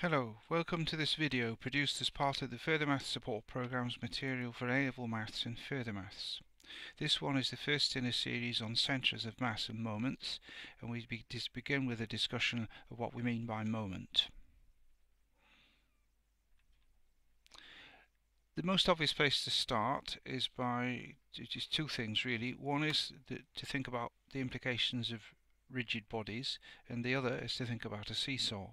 Hello, welcome to this video produced as part of the Further Maths Support Programme's material for A-Level Maths and Further Maths. This one is the first in a series on centres of mass and moments, and we begin with a discussion of what we mean by moment. The most obvious place to start is by just two things really. One is to think about the implications of rigid bodies, and the other is to think about a seesaw.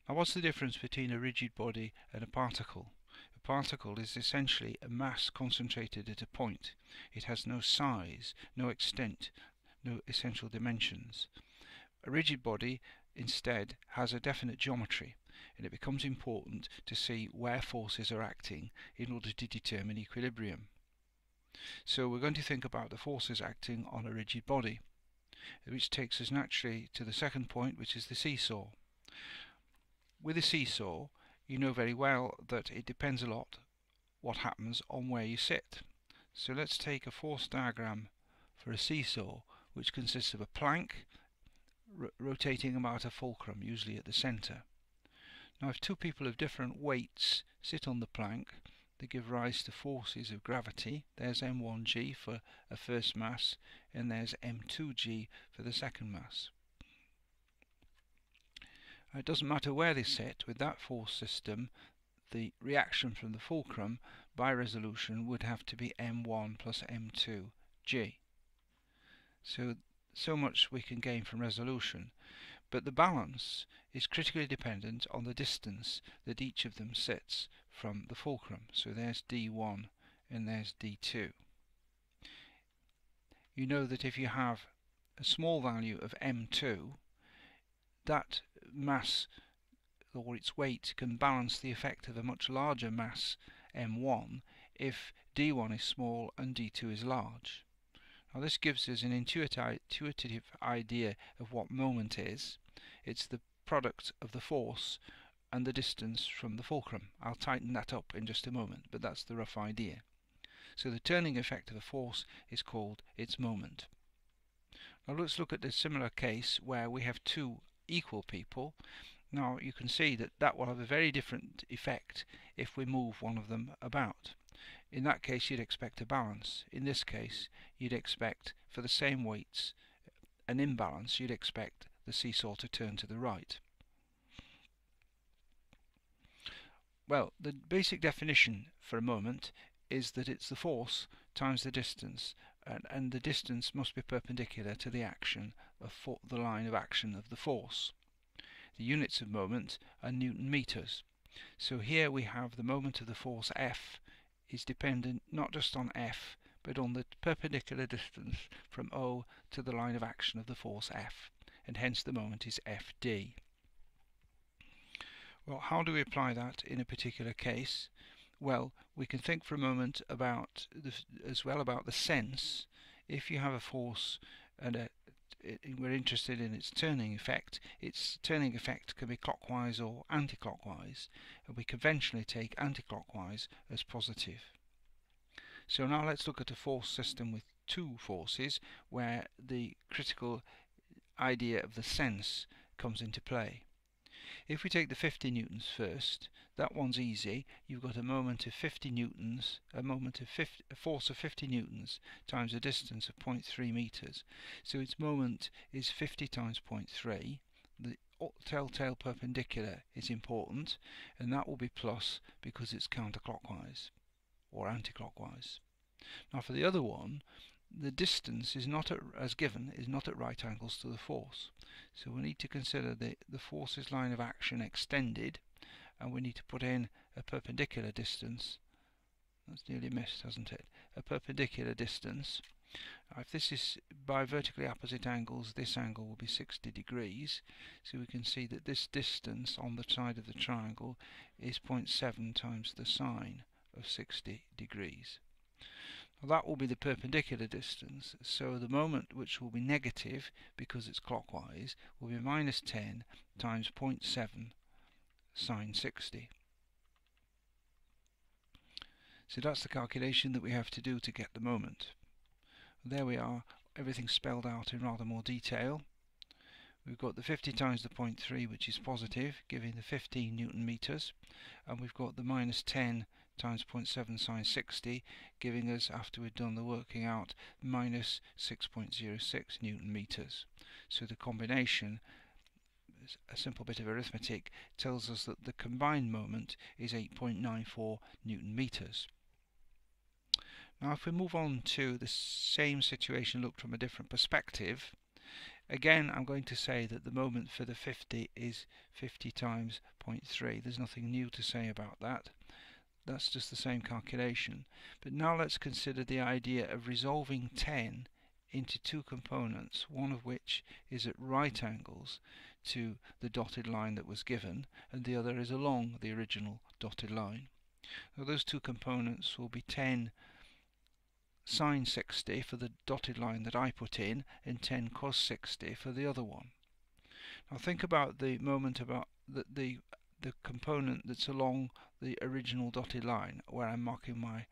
Now, what's the difference between a rigid body and a particle? A particle is essentially a mass concentrated at a point. It has no size, no extent, no essential dimensions. A rigid body, instead, has a definite geometry, and it becomes important to see where forces are acting in order to determine equilibrium. So we're going to think about the forces acting on a rigid body, which takes us naturally to the second point, which is the seesaw. With a seesaw, you know very well that it depends a lot what happens on where you sit. So let's take a force diagram for a seesaw, which consists of a plank rotating about a fulcrum, usually at the centre. Now, if two people of different weights sit on the plank, they give rise to forces of gravity. There's m1g for a first mass, and there's m2g for the second mass. It doesn't matter where they sit. With that force system, the reaction from the fulcrum by resolution would have to be m1 plus m2g. So much we can gain from resolution, but the balance is critically dependent on the distance that each of them sits from the fulcrum. So there's d1 and there's d2. You know that if you have a small value of m2, that mass or its weight can balance the effect of a much larger mass m1 if d1 is small and d2 is large. Now, this gives us an intuitive idea of what moment is. It's the product of the force and the distance from the fulcrum. I'll tighten that up in just a moment, but that's the rough idea. So the turning effect of a force is called its moment. Now let's look at a similar case where we have two equal people. Now you can see that that will have a very different effect if we move one of them about. In that case you'd expect a balance. In this case you'd expect, for the same weights, an imbalance. You'd expect the seesaw to turn to the right. Well, the basic definition for a moment is that it's the force times the distance, and the distance must be perpendicular to the action of the line of action of the force. The units of moment are Newton meters. So here we have the moment of the force F is dependent not just on F, but on the perpendicular distance from O to the line of action of the force F, and hence the moment is Fd. Well, how do we apply that in a particular case? Well, we can think for a moment about about the sense. If you have a force and we're interested in its turning effect can be clockwise or anti-clockwise, and we conventionally take anti-clockwise as positive. So now let's look at a force system with two forces where the critical idea of the sense comes into play. If we take the 50 newtons first, that one's easy. You've got a moment of 50 newtons, a force of 50 newtons times a distance of 0.3 meters. So its moment is 50 times 0.3. The telltale perpendicular is important, and that will be plus because it's counterclockwise or anti-clockwise. Now for the other one, the distance is not at right angles to the force. So we need to consider the force's line of action extended, and we need to put in a perpendicular distance. That's nearly missed, hasn't it? A perpendicular distance. If this is by vertically opposite angles, this angle will be 60 degrees. So we can see that this distance on the side of the triangle is 0.7 times the sine of 60 degrees. That will be the perpendicular distance, so the moment, which will be negative because it's clockwise, will be minus 10 times 0.7 sine 60. So that's the calculation that we have to do to get the moment. There we are, everything spelled out in rather more detail. We've got the 50 times the 0.3, which is positive, giving the 15 Newton meters, and we've got the minus 10 times 0.7 sine 60, giving us, after we've done the working out, minus 6.06 Newton meters. So the combination, a simple bit of arithmetic, tells us that the combined moment is 8.94 Newton meters. Now if we move on to the same situation looked from a different perspective, again I'm going to say that the moment for the 50 is 50 times 0.3. There's nothing new to say about that. That's just the same calculation. But now let's consider the idea of resolving 10 into two components, one of which is at right angles to the dotted line that was given, and the other is along the original dotted line. Now those two components will be 10 sine 60 for the dotted line that I put in, and 10 cos 60 for the other one. Now think about the moment about the component that's along the original dotted line, where I'm marking my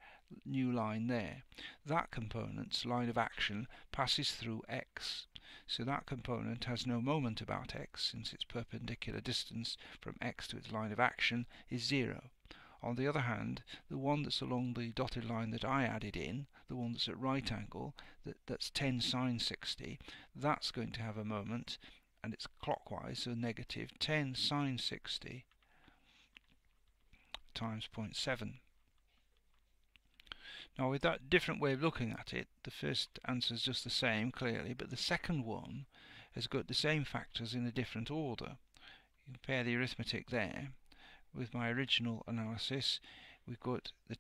new line there. That component's line of action passes through x. So that component has no moment about x, since its perpendicular distance from x to its line of action is 0. On the other hand, the one that's along the dotted line that I added in, the one that's at right angle, that's 10 sine 60, that's going to have a moment, and it's clockwise, so negative 10 sine 60 times 0.7. Now with that different way of looking at it, the first answer is just the same, clearly, but the second one has got the same factors in a different order. You compare the arithmetic there with my original analysis. We've got the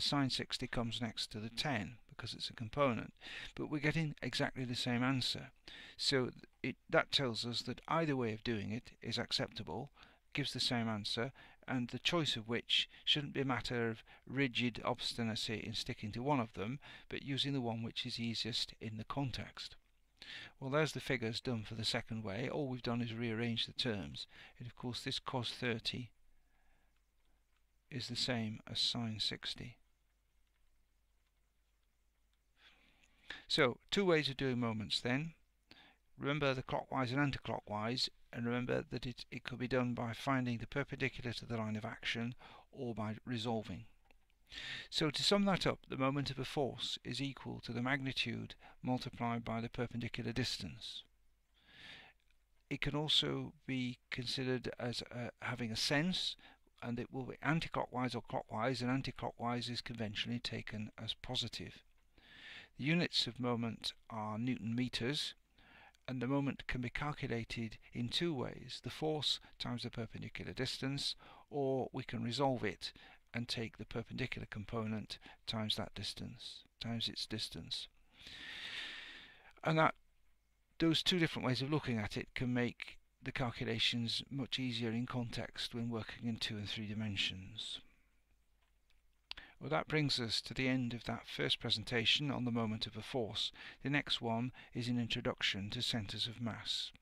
sine 60 comes next to the 10 because it's a component, but we're getting exactly the same answer. So that tells us that either way of doing it is acceptable, gives the same answer, and the choice of which shouldn't be a matter of rigid obstinacy in sticking to one of them, but using the one which is easiest in the context. Well, there's the figures done for the second way. All we've done is rearrange the terms, and of course this cos 30 is the same as sine 60. So, two ways of doing moments then. Remember the clockwise and anti-clockwise, and remember that it could be done by finding the perpendicular to the line of action or by resolving. So to sum that up, the moment of a force is equal to the magnitude multiplied by the perpendicular distance. It can also be considered as having a sense, and it will be anti-clockwise or clockwise, and anti-clockwise is conventionally taken as positive. The units of moment are Newton meters, and the moment can be calculated in two ways: the force times the perpendicular distance, or we can resolve it and take the perpendicular component times that distance, times its distance. And those two different ways of looking at it can make the calculations much easier in context when working in 2 and 3 dimensions. Well, that brings us to the end of that first presentation on the moment of a force. The next one is an introduction to centres of mass.